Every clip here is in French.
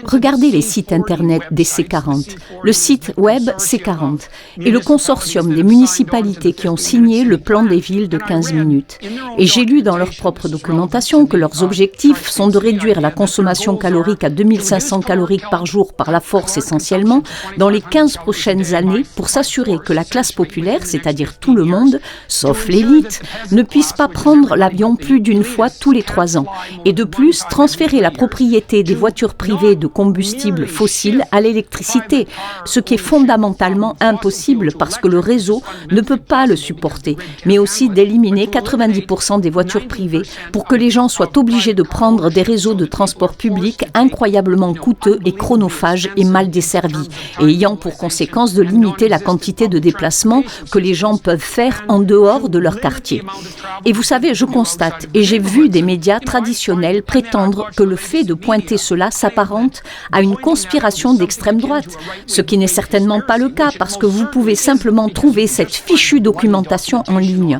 Regardez les sites internet des C40, le site web C40 et le consortium des municipalités qui ont signé le plan des villes de 15 minutes. Et j'ai lu dans leur propre documentation que leurs objectifs sont de réduire la consommation calorique à 2500 calories par jour par la force essentiellement dans les 15 prochaines années pour s'assurer que la classe populaire, c'est-à-dire tout le monde, sauf l'élite, ne puisse pas prendre l'avion plus d'une fois tous les 3 ans. Et de plus, transférer la propriété des voitures privées de combustibles fossiles à l'électricité, ce qui est fondamentalement impossible parce que le réseau ne peut pas le supporter, mais aussi d'éliminer 90% des voitures privées pour que les gens soient obligés de prendre des réseaux de transport public incroyablement coûteux et chronophages et mal desservis, et ayant pour conséquence de limiter la quantité de déplacements que les gens peuvent faire en dehors de leur quartier. Et vous savez, je constate, et j'ai vu des médias traditionnels prétendre que le fait de pointer cela s'apparente à une conspiration d'extrême droite, ce qui n'est certainement pas le cas parce que vous pouvez simplement trouver cette fichue documentation en ligne.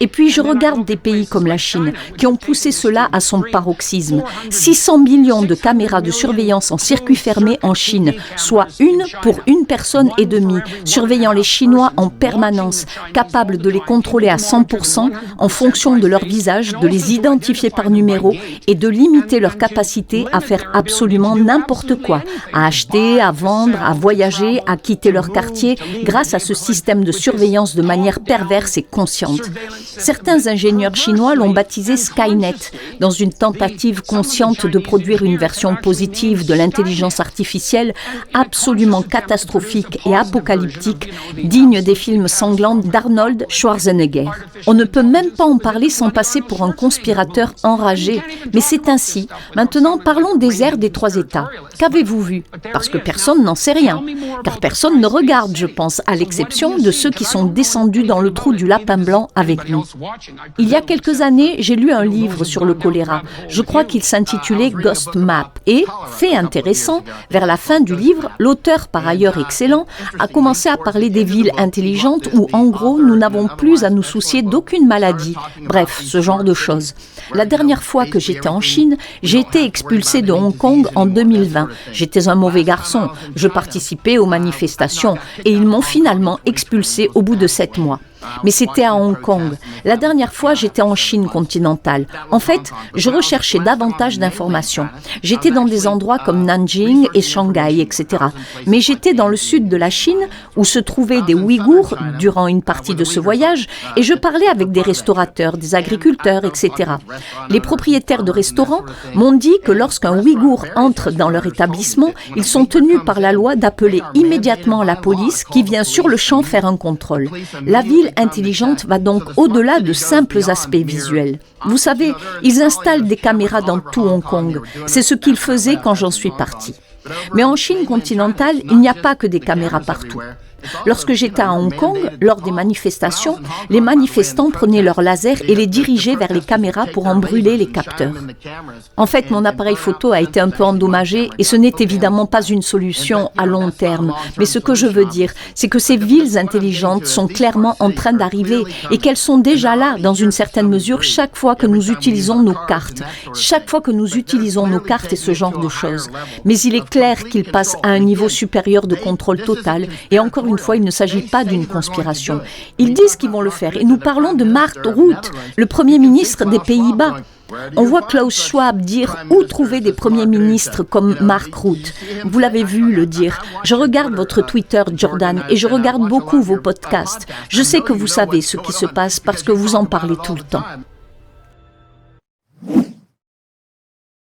Et puis je regarde des pays comme la Chine qui ont poussé cela à son paroxysme. 600 millions de caméras de surveillance en circuit fermé en Chine, soit une pour une personne et demie, surveillant les Chinois en permanence, capables de les contrôler à 100% en fonction de leur visage, de les identifier par numéro et de limiter leur capacité à faire absolument n'importe quoi, à acheter, à vendre, à voyager, à quitter leur quartier grâce à ce système de surveillance de manière perverse et consciente. Certains ingénieurs chinois l'ont baptisé Skynet, dans une tentative consciente de produire une version positive de l'intelligence artificielle absolument catastrophique et apocalyptique, digne des films sanglants d'Arnold Schwarzenegger. On ne peut même pas en parler sans passer pour un conspirateur enragé, mais c'est ainsi. Maintenant, parlons des aires des 3 États. Qu'avez-vous vu? Parce que personne n'en sait rien. Car personne ne regarde, je pense, à l'exception de ceux qui sont descendus dans le trou du lapin blanc avec nous. Il y a quelques années, j'ai lu un livre sur le choléra. Je crois qu'il s'intitulait Ghost Map. Et, fait intéressant, vers la fin du livre, l'auteur, par ailleurs excellent, a commencé à parler des villes intelligentes où, en gros, nous n'avons plus à nous soucier d'aucune maladie. Bref, ce genre de choses. La dernière fois que j'étais en Chine, j'ai été expulsée de Hong Kong en 2020. J'étais un mauvais garçon. Je participais aux manifestations et ils m'ont finalement expulsée au bout de 7 mois. Mais c'était à Hong Kong. La dernière fois, j'étais en Chine continentale. En fait, je recherchais davantage d'informations. J'étais dans des endroits comme Nanjing et Shanghai, etc. Mais j'étais dans le sud de la Chine, où se trouvaient des Ouïghours durant une partie de ce voyage, et je parlais avec des restaurateurs, des agriculteurs, etc. Les propriétaires de restaurants m'ont dit que lorsqu'un Ouïghour entre dans leur établissement, ils sont tenus par la loi d'appeler immédiatement la police qui vient sur le champ faire un contrôle. La ville intelligente va donc au-delà de simples aspects visuels. Vous savez, ils installent des caméras dans tout Hong Kong. C'est ce qu'ils faisaient quand j'en suis partie. Mais en Chine continentale, il n'y a pas que des caméras partout. Lorsque j'étais à Hong Kong, lors des manifestations, les manifestants prenaient leurs lasers et les dirigeaient vers les caméras pour en brûler les capteurs. En fait, mon appareil photo a été un peu endommagé et ce n'est évidemment pas une solution à long terme. Mais ce que je veux dire, c'est que ces villes intelligentes sont clairement en train d'arriver et qu'elles sont déjà là, dans une certaine mesure, chaque fois que nous utilisons nos cartes. Chaque fois que nous utilisons nos cartes et ce genre de choses. Mais il est clair qu'ils passent à un niveau supérieur de contrôle total et encore une fois, il ne s'agit pas d'une conspiration. Ils disent qu'ils vont le faire et nous parlons de Mark Rutte, le Premier ministre des Pays-Bas. On voit Klaus Schwab dire où trouver des premiers ministres comme Mark Rutte. Vous l'avez vu le dire. Je regarde votre Twitter, Jordan, et je regarde beaucoup vos podcasts. Je sais que vous savez ce qui se passe parce que vous en parlez tout le temps.